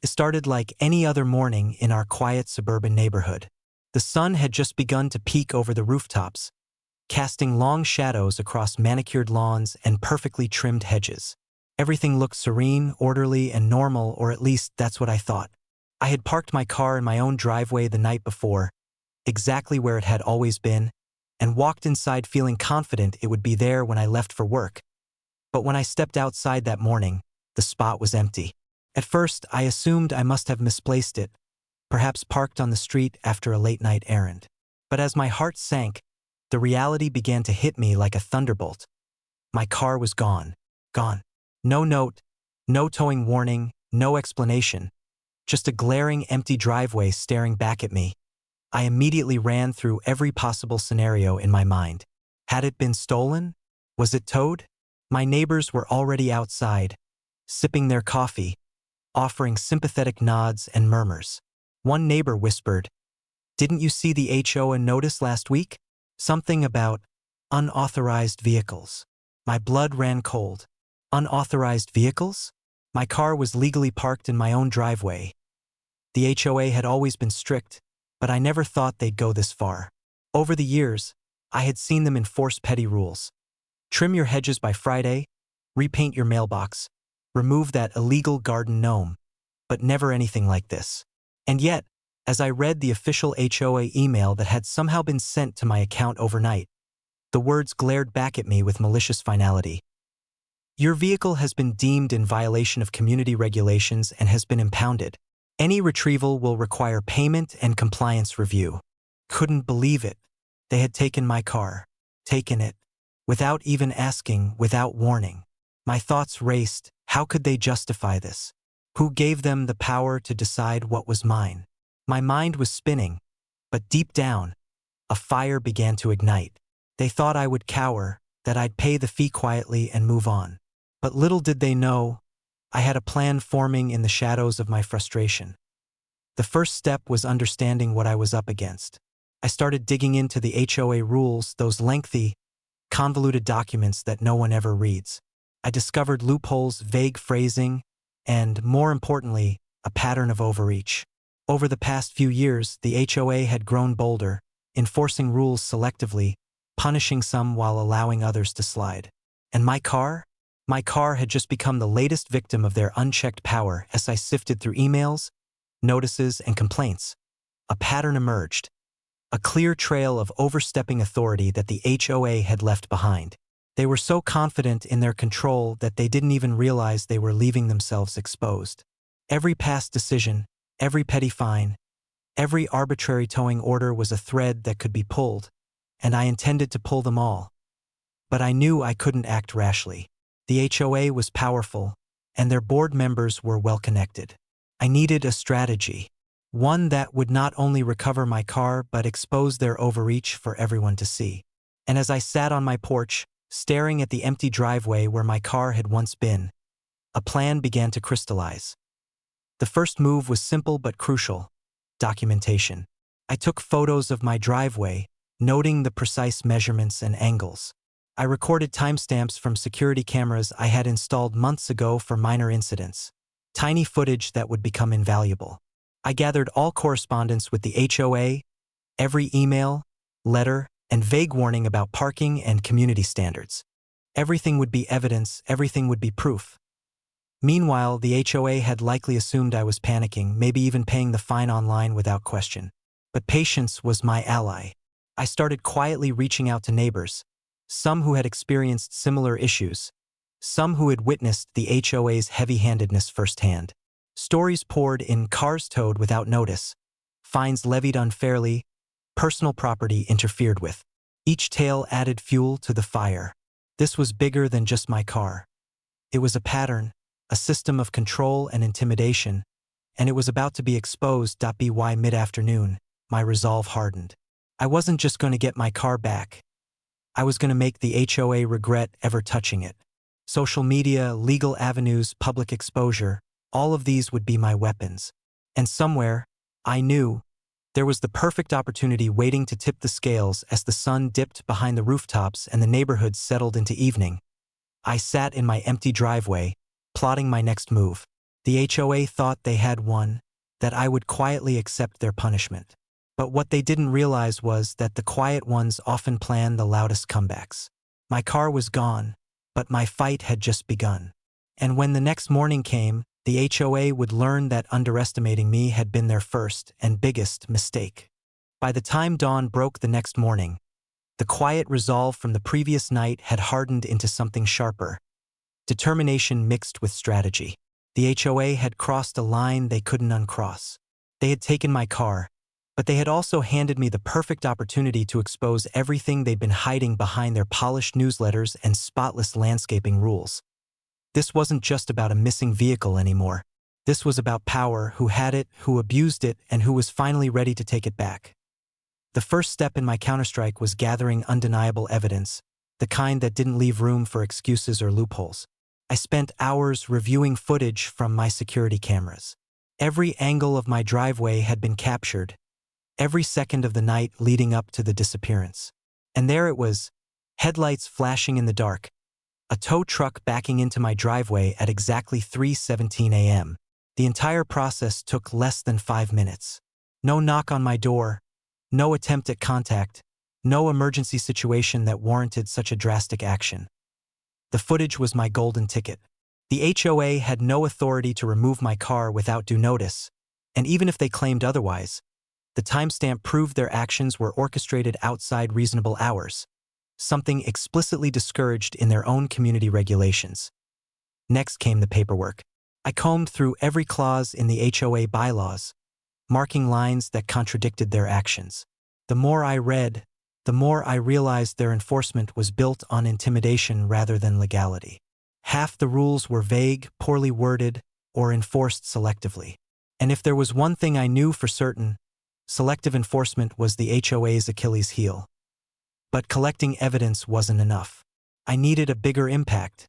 It started like any other morning in our quiet suburban neighborhood. The sun had just begun to peek over the rooftops, casting long shadows across manicured lawns and perfectly trimmed hedges. Everything looked serene, orderly, and normal, or at least that's what I thought. I had parked my car in my own driveway the night before, exactly where it had always been, and walked inside feeling confident it would be there when I left for work. But when I stepped outside that morning, the spot was empty. At first, I assumed I must have misplaced it, perhaps parked on the street after a late-night errand. But as my heart sank, the reality began to hit me like a thunderbolt. My car was gone. Gone. No note, no towing warning, no explanation. Just a glaring empty driveway staring back at me. I immediately ran through every possible scenario in my mind. Had it been stolen? Was it towed? My neighbors were already outside, sipping their coffee, offering sympathetic nods and murmurs. One neighbor whispered, "Didn't you see the HOA notice last week? Something about unauthorized vehicles." My blood ran cold. Unauthorized vehicles? My car was legally parked in my own driveway. The HOA had always been strict, but I never thought they'd go this far. Over the years, I had seen them enforce petty rules. Trim your hedges by Friday, repaint your mailbox, remove that illegal garden gnome, but never anything like this. And yet, as I read the official HOA email that had somehow been sent to my account overnight, the words glared back at me with malicious finality. Your vehicle has been deemed in violation of community regulations and has been impounded. Any retrieval will require payment and compliance review. Couldn't believe it. They had taken my car. Taken it. Without even asking, without warning. My thoughts raced. How could they justify this? Who gave them the power to decide what was mine? My mind was spinning, but deep down, a fire began to ignite. They thought I would cower, that I'd pay the fee quietly and move on. But little did they know, I had a plan forming in the shadows of my frustration. The first step was understanding what I was up against. I started digging into the HOA rules, those lengthy, convoluted documents that no one ever reads. I discovered loopholes, vague phrasing, and, more importantly, a pattern of overreach. Over the past few years, the HOA had grown bolder, enforcing rules selectively, punishing some while allowing others to slide. And my car? My car had just become the latest victim of their unchecked power as I sifted through emails, notices, and complaints. A pattern emerged. A clear trail of overstepping authority that the HOA had left behind. They were so confident in their control that they didn't even realize they were leaving themselves exposed. Every past decision, every petty fine, every arbitrary towing order was a thread that could be pulled, and I intended to pull them all. But I knew I couldn't act rashly. The HOA was powerful, and their board members were well-connected. I needed a strategy, one that would not only recover my car but expose their overreach for everyone to see. And as I sat on my porch, staring at the empty driveway where my car had once been, a plan began to crystallize. The first move was simple but crucial: documentation. I took photos of my driveway, noting the precise measurements and angles. I recorded timestamps from security cameras I had installed months ago for minor incidents, tiny footage that would become invaluable. I gathered all correspondence with the HOA, every email, letter, and vague warning about parking and community standards. Everything would be evidence, everything would be proof. Meanwhile, the HOA had likely assumed I was panicking, maybe even paying the fine online without question. But patience was my ally. I started quietly reaching out to neighbors, some who had experienced similar issues, some who had witnessed the HOA's heavy-handedness firsthand. Stories poured in: cars towed without notice, fines levied unfairly, personal property interfered with. Each tale added fuel to the fire. This was bigger than just my car. It was a pattern, a system of control and intimidation, and it was about to be exposed. By mid-afternoon, my resolve hardened. I wasn't just going to get my car back. I was going to make the HOA regret ever touching it. Social media, legal avenues, public exposure, all of these would be my weapons. And somewhere, I knew, there was the perfect opportunity waiting to tip the scales as the sun dipped behind the rooftops and the neighborhood settled into evening. I sat in my empty driveway, plotting my next move. The HOA thought they had won, that I would quietly accept their punishment. But what they didn't realize was that the quiet ones often plan the loudest comebacks. My car was gone, but my fight had just begun. And when the next morning came, the HOA would learn that underestimating me had been their first and biggest mistake. By the time dawn broke the next morning, the quiet resolve from the previous night had hardened into something sharper, determination mixed with strategy. The HOA had crossed a line they couldn't uncross. They had taken my car, but they had also handed me the perfect opportunity to expose everything they'd been hiding behind their polished newsletters and spotless landscaping rules. This wasn't just about a missing vehicle anymore. This was about power, who had it, who abused it, and who was finally ready to take it back. The first step in my counterstrike was gathering undeniable evidence, the kind that didn't leave room for excuses or loopholes. I spent hours reviewing footage from my security cameras. Every angle of my driveway had been captured, every second of the night leading up to the disappearance. And there it was, headlights flashing in the dark, a tow truck backing into my driveway at exactly 3:17 a.m. The entire process took less than 5 minutes. No knock on my door, no attempt at contact, no emergency situation that warranted such a drastic action. The footage was my golden ticket. The HOA had no authority to remove my car without due notice, and even if they claimed otherwise, the timestamp proved their actions were orchestrated outside reasonable hours, something explicitly discouraged in their own community regulations. Next came the paperwork. I combed through every clause in the HOA bylaws, marking lines that contradicted their actions. The more I read, the more I realized their enforcement was built on intimidation rather than legality. Half the rules were vague, poorly worded, or enforced selectively. And if there was one thing I knew for certain, selective enforcement was the HOA's Achilles heel. But collecting evidence wasn't enough. I needed a bigger impact,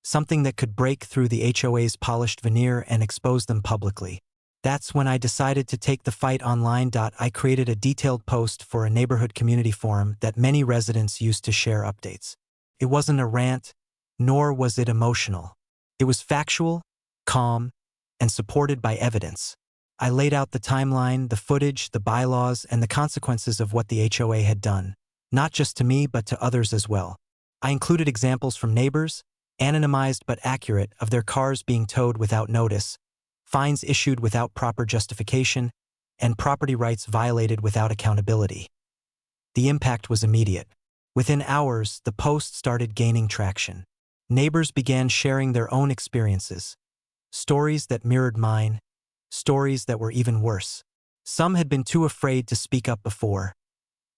something that could break through the HOA's polished veneer and expose them publicly. That's when I decided to take the fight online. I created a detailed post for a neighborhood community forum that many residents used to share updates. It wasn't a rant, nor was it emotional. It was factual, calm, and supported by evidence. I laid out the timeline, the footage, the bylaws, and the consequences of what the HOA had done, not just to me but to others as well. I included examples from neighbors, anonymized but accurate, of their cars being towed without notice, fines issued without proper justification, and property rights violated without accountability. The impact was immediate. Within hours, the post started gaining traction. Neighbors began sharing their own experiences, stories that mirrored mine, stories that were even worse. Some had been too afraid to speak up before.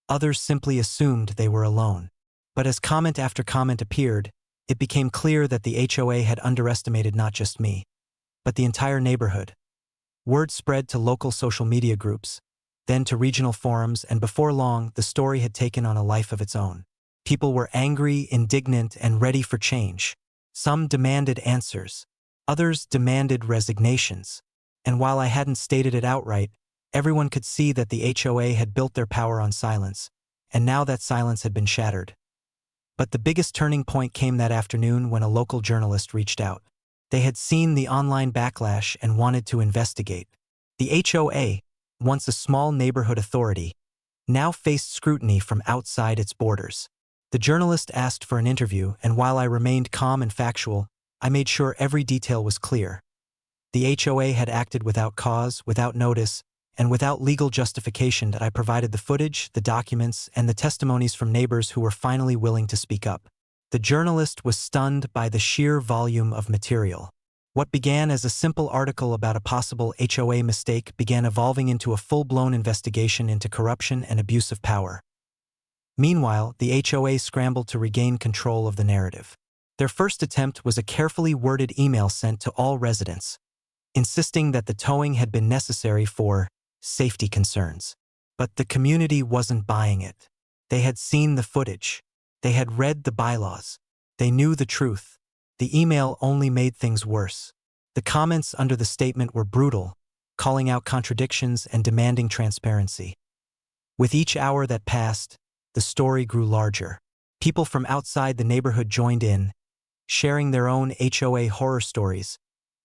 Others simply assumed they were alone. But as comment after comment appeared, it became clear that the HOA had underestimated not just me, but the entire neighborhood. Word spread to local social media groups, then to regional forums, and before long, the story had taken on a life of its own. People were angry, indignant, and ready for change. Some demanded answers. Others demanded resignations. And while I hadn't stated it outright, everyone could see that the HOA had built their power on silence, and now that silence had been shattered. But the biggest turning point came that afternoon when a local journalist reached out. They had seen the online backlash and wanted to investigate. The HOA, once a small neighborhood authority, now faced scrutiny from outside its borders. The journalist asked for an interview, and while I remained calm and factual, I made sure every detail was clear. The HOA had acted without cause, without notice, and without legal justification. That I provided the footage, the documents, and the testimonies from neighbors who were finally willing to speak up. The journalist was stunned by the sheer volume of material. What began as a simple article about a possible HOA mistake began evolving into a full-blown investigation into corruption and abuse of power. Meanwhile, the HOA scrambled to regain control of the narrative. Their first attempt was a carefully worded email sent to all residents, insisting that the towing had been necessary for safety concerns. But the community wasn't buying it. They had seen the footage. They had read the bylaws. They knew the truth. The email only made things worse. The comments under the statement were brutal, calling out contradictions and demanding transparency. With each hour that passed, the story grew larger. People from outside the neighborhood joined in, sharing their own HOA horror stories,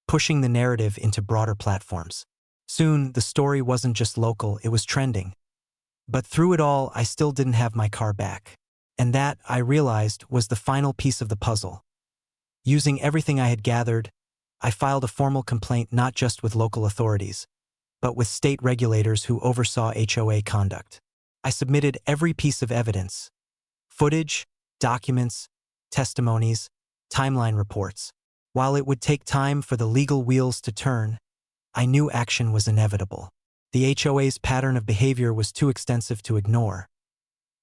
pushing the narrative into broader platforms. Soon, the story wasn't just local, it was trending. But through it all, I still didn't have my car back. And that, I realized, was the final piece of the puzzle. Using everything I had gathered, I filed a formal complaint not just with local authorities, but with state regulators who oversaw HOA conduct. I submitted every piece of evidence: footage, documents, testimonies, timeline reports. While it would take time for the legal wheels to turn, I knew action was inevitable. The HOA's pattern of behavior was too extensive to ignore.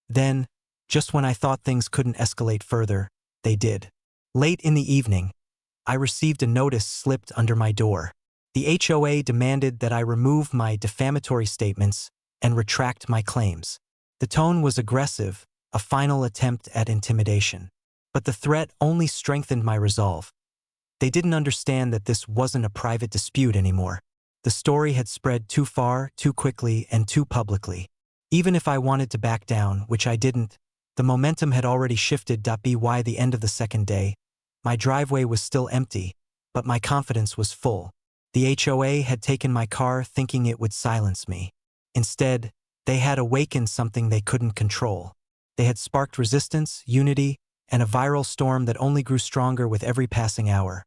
Then, just when I thought things couldn't escalate further, they did. Late in the evening, I received a notice slipped under my door. The HOA demanded that I remove my defamatory statements and retract my claims. The tone was aggressive, a final attempt at intimidation. But the threat only strengthened my resolve. They didn't understand that this wasn't a private dispute anymore. The story had spread too far, too quickly, and too publicly. Even if I wanted to back down, which I didn't, the momentum had already shifted. By the end of the second day, my driveway was still empty, but my confidence was full. The HOA had taken my car thinking it would silence me. Instead, they had awakened something they couldn't control. They had sparked resistance, unity, and a viral storm that only grew stronger with every passing hour.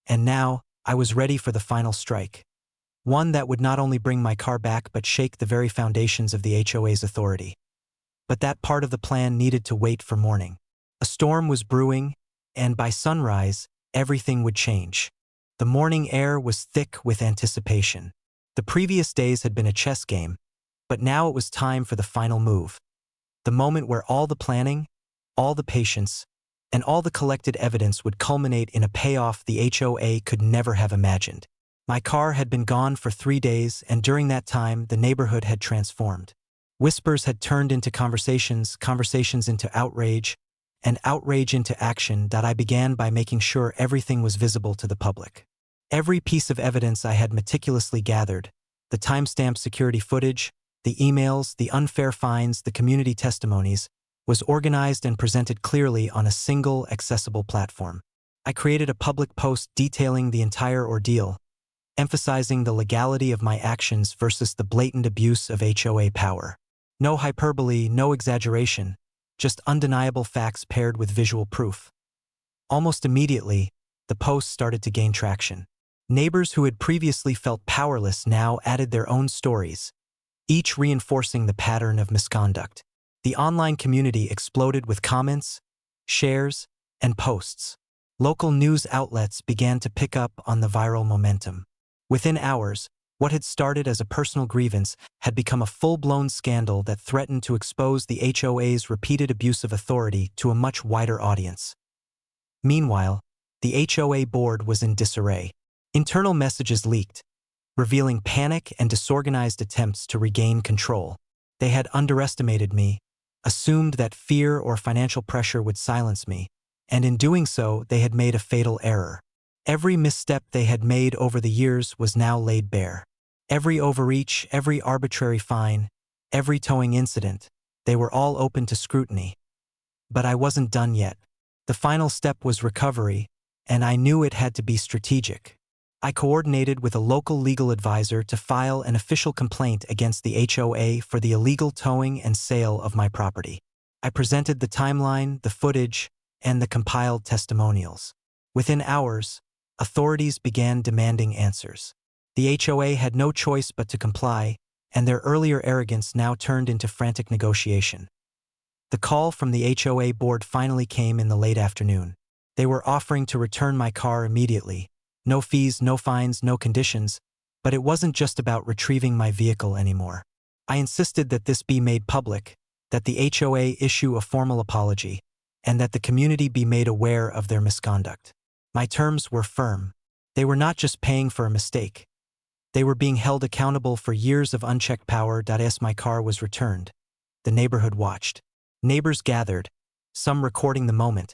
And now, I was ready for the final strike. One that would not only bring my car back but shake the very foundations of the HOA's authority. But that part of the plan needed to wait for morning. A storm was brewing, and by sunrise, everything would change. The morning air was thick with anticipation. The previous days had been a chess game, but now it was time for the final move. The moment where all the planning, all the patience, and all the collected evidence would culminate in a payoff the HOA could never have imagined. My car had been gone for 3 days, and during that time, the neighborhood had transformed. Whispers had turned into conversations, conversations into outrage, and outrage into action. I began by making sure everything was visible to the public. Every piece of evidence I had meticulously gathered, the timestamped security footage, the emails, the unfair fines, the community testimonies, was organized and presented clearly on a single, accessible platform. I created a public post detailing the entire ordeal, emphasizing the legality of my actions versus the blatant abuse of HOA power. No hyperbole, no exaggeration, just undeniable facts paired with visual proof. Almost immediately, the post started to gain traction. Neighbors who had previously felt powerless now added their own stories, each reinforcing the pattern of misconduct. The online community exploded with comments, shares, and posts. Local news outlets began to pick up on the viral momentum. Within hours, what had started as a personal grievance had become a full-blown scandal that threatened to expose the HOA's repeated abuse of authority to a much wider audience. Meanwhile, the HOA board was in disarray. Internal messages leaked, revealing panic and disorganized attempts to regain control. They had underestimated me, assumed that fear or financial pressure would silence me, and in doing so, they had made a fatal error. Every misstep they had made over the years was now laid bare. Every overreach, every arbitrary fine, every towing incident, they were all open to scrutiny. But I wasn't done yet. The final step was recovery, and I knew it had to be strategic. I coordinated with a local legal advisor to file an official complaint against the HOA for the illegal towing and sale of my property. I presented the timeline, the footage, and the compiled testimonials. Within hours, authorities began demanding answers. The HOA had no choice but to comply, and their earlier arrogance now turned into frantic negotiation. The call from the HOA board finally came in the late afternoon. They were offering to return my car immediately. No fees, no fines, no conditions, but it wasn't just about retrieving my vehicle anymore. I insisted that this be made public, that the HOA issue a formal apology, and that the community be made aware of their misconduct. My terms were firm. They were not just paying for a mistake. They were being held accountable for years of unchecked power. As my car was returned, the neighborhood watched. Neighbors gathered, some recording the moment,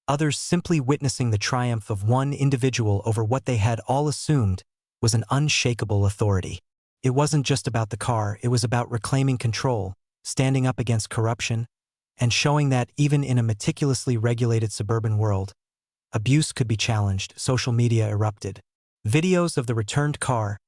others simply witnessing the triumph of one individual over what they had all assumed was an unshakable authority. It wasn't just about the car, it was about reclaiming control, standing up against corruption, and showing that even in a meticulously regulated suburban world, abuse could be challenged. Social media erupted. Videos of the returned car,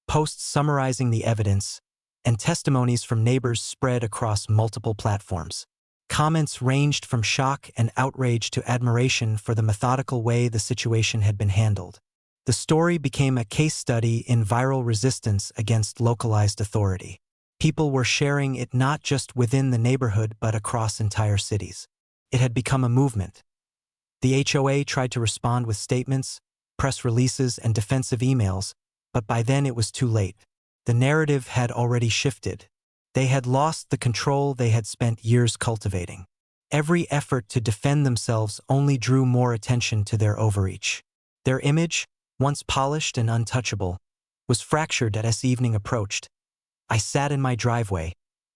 posts summarizing the evidence, and testimonies from neighbors spread across multiple platforms. Comments ranged from shock and outrage to admiration for the methodical way the situation had been handled. The story became a case study in viral resistance against localized authority. People were sharing it not just within the neighborhood but across entire cities. It had become a movement. The HOA tried to respond with statements, press releases, and defensive emails, but by then it was too late. The narrative had already shifted. They had lost the control they had spent years cultivating. Every effort to defend themselves only drew more attention to their overreach. Their image, once polished and untouchable, was fractured as evening approached. I sat in my driveway,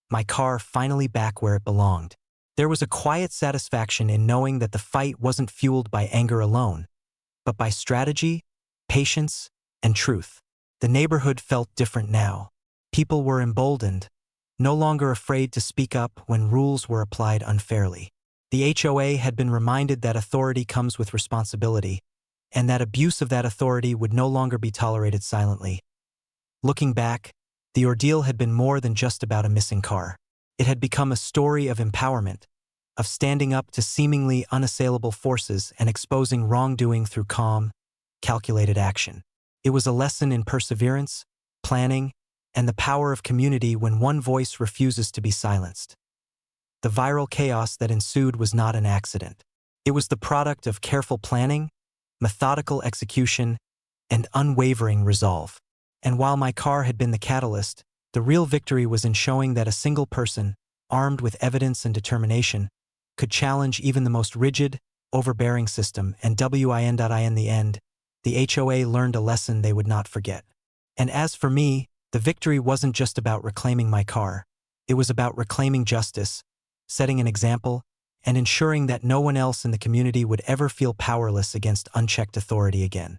my car finally back where it belonged. There was a quiet satisfaction in knowing that the fight wasn't fueled by anger alone, but by strategy, patience, and truth. The neighborhood felt different now. People were emboldened, no longer afraid to speak up when rules were applied unfairly. The HOA had been reminded that authority comes with responsibility, and that abuse of that authority would no longer be tolerated silently. Looking back, the ordeal had been more than just about a missing car. It had become a story of empowerment, of standing up to seemingly unassailable forces and exposing wrongdoing through calm, calculated action. It was a lesson in perseverance, planning, and the power of community when one voice refuses to be silenced. The viral chaos that ensued was not an accident. It was the product of careful planning, methodical execution, and unwavering resolve. And while my car had been the catalyst, the real victory was in showing that a single person, armed with evidence and determination, could challenge even the most rigid, overbearing system, and in the end, the HOA learned a lesson they would not forget. And as for me, the victory wasn't just about reclaiming my car. It was about reclaiming justice, setting an example, and ensuring that no one else in the community would ever feel powerless against unchecked authority again.